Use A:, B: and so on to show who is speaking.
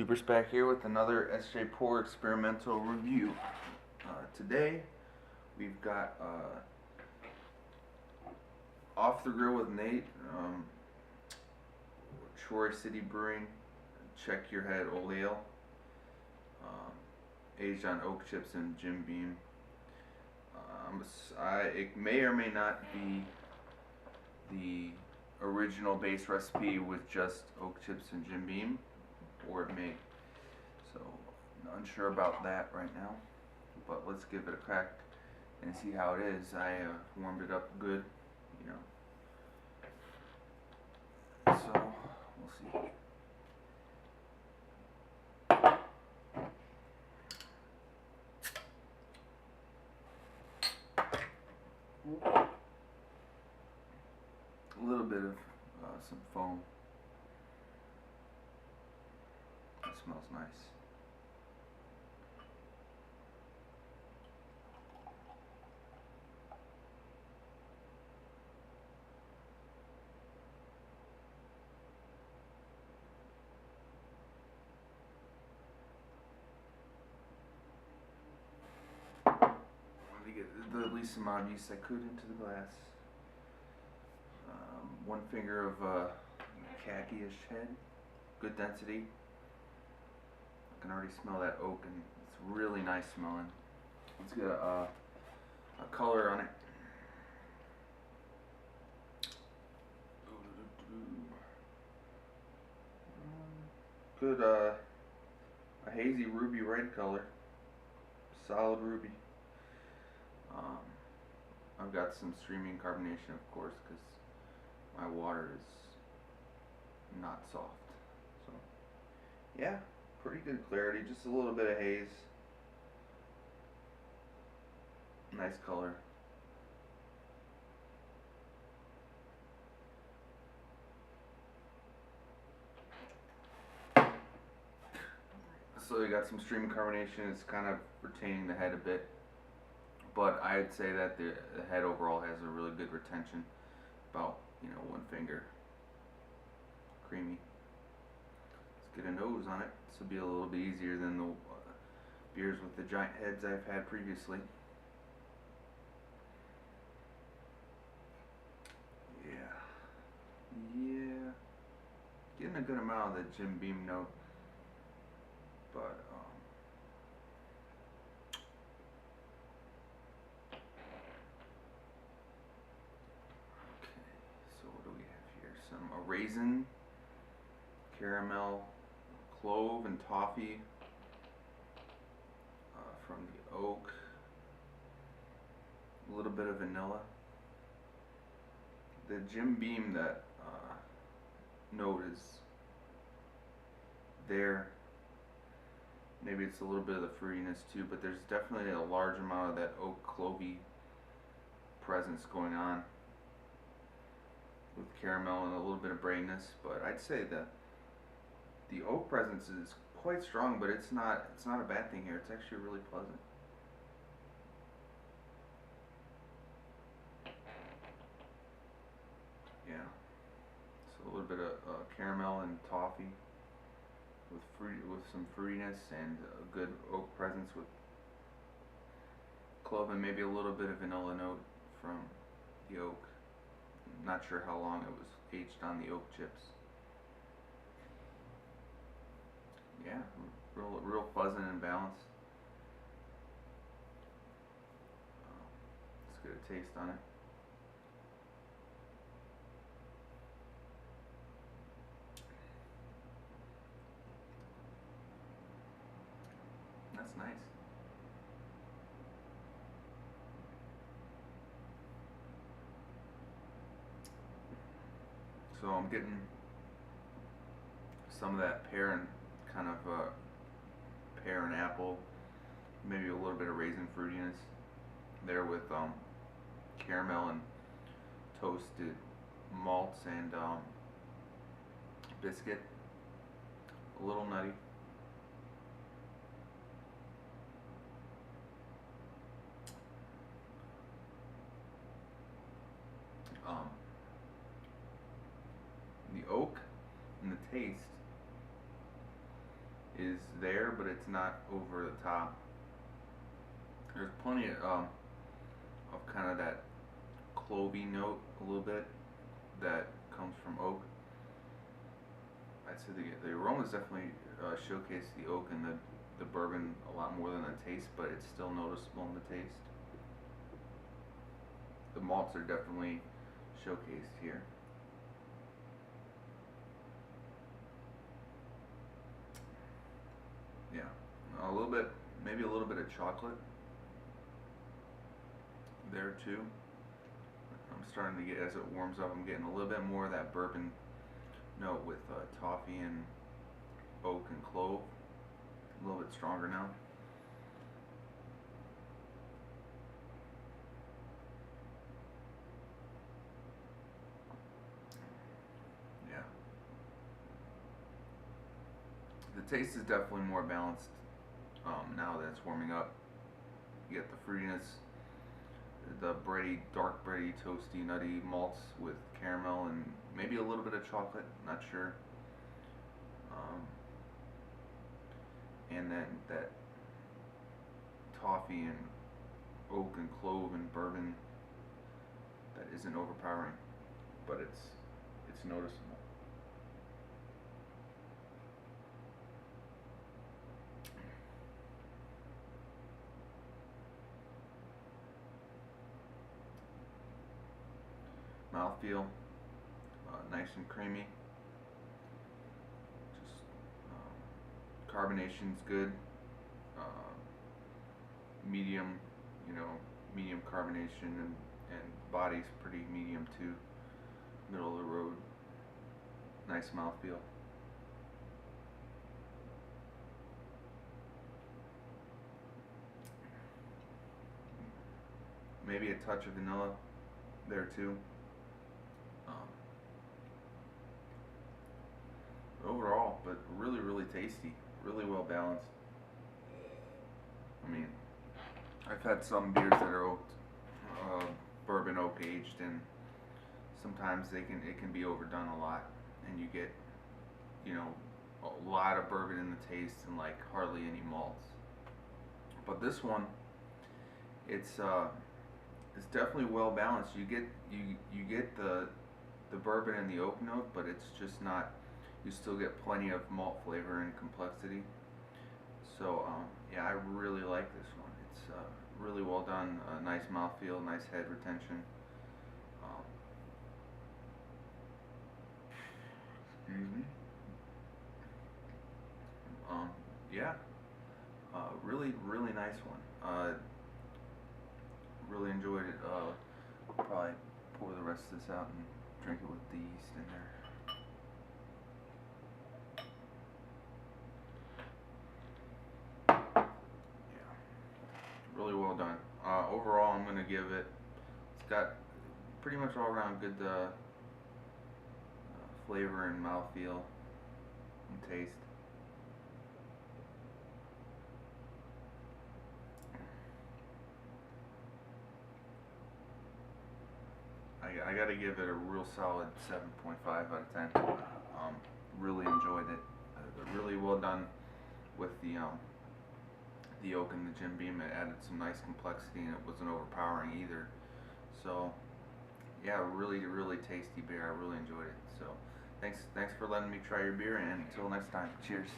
A: Super Spac here with another SJPorr experimental review. Today we've got Off the Grill with Nate, Troy City Brewing, Check Your Head Old Ale, aged on oak chips and Jim Beam. It may or may not be the original base recipe with just oak chips and Jim Beam, or it may. So unsure about that right now, but let's give it a crack and see how it is. I warmed it up good, you know. So we'll see. A little bit of some foam. It smells nice. Let me get the least amount of yeast I could into the glass. One finger of khaki-ish head, good density. I can already smell that oak, and it's really nice smelling. Let's get a color on it. Good, a hazy ruby red color, solid ruby. I've got some streaming carbonation, of course, because my water is not soft. So yeah, pretty good clarity, just a little bit of haze. Nice color. So you got some streaming carbonation. It's kind of retaining the head a bit, but I'd say that the head overall has a really good retention, about, you know, one finger. Creamy. Let's get a nose on it. This will be a little bit easier than the beers with the giant heads I've had previously. Yeah, getting a good amount of the Jim Beam note, but okay, so what do we have here? Some raisin, caramel, clove, and toffee from the oak, a little bit of vanilla. The Jim Beam, that note is there. Maybe it's a little bit of the fruitiness too, but there's definitely a large amount of that oak clovey presence going on with caramel and a little bit of brightness. But I'd say that the oak presence is quite strong, but it's not a bad thing here. It's actually really pleasant. Yeah, so a little bit of caramel and toffee with some fruitiness and a good oak presence with clove and maybe a little bit of vanilla note from the oak. I'm not sure how long it was aged on the oak chips. Yeah, real pleasant and balanced. Let's get a taste on it. That's nice. So I'm getting some of that pear and kind of pear and apple, maybe a little bit of raisin fruitiness there with caramel and toasted malts and biscuit. A little nutty. The oak and the taste is there, but it's not over the top. There's plenty of kind of that clovey note a little bit that comes from oak. I'd say the aromas definitely showcase the oak and the bourbon a lot more than the taste, but it's still noticeable in the taste. The malts are definitely showcased here. Yeah, a little bit, maybe a little bit of chocolate there too. I'm starting to get, as it warms up, I'm getting a little bit more of that bourbon note with toffee and oak and clove. A little bit stronger now. Yeah. The taste is definitely more balanced now that it's warming up. You get the fruitiness, the bready, dark bready, toasty, nutty malts with caramel and maybe a little bit of chocolate, not sure. And then that toffee and oak and clove and bourbon that isn't overpowering, but it's noticeable. Mouthfeel, nice and creamy. Just carbonation's good. Medium, medium carbonation, and body's pretty medium too. Middle of the road. Nice mouthfeel. Maybe a touch of vanilla there too. Overall, but really tasty, really well balanced. I mean, I've had some beers that are bourbon oak aged, and sometimes it can be overdone a lot, and you get a lot of bourbon in the taste and like hardly any malts. But this one, it's definitely well balanced. You get the bourbon and the oak note, but it's just not. You still get plenty of malt flavor and complexity. So yeah, I really like this one. It's really well done. Nice mouthfeel, nice head retention. Excuse me. Yeah, really nice one. Really enjoyed it. Probably pour the rest of this out and drink it with the yeast in there. Really well done. Overall, I'm gonna give it. It's got pretty much all around good flavor and mouthfeel and taste. I gotta give it a real solid 7.5 out of 10. Really enjoyed it. Really well done with the oak and the Jim Beam. It added some nice complexity, and it wasn't overpowering either. So yeah, really tasty beer. I really enjoyed it. So thanks for letting me try your beer, and until next time, cheers.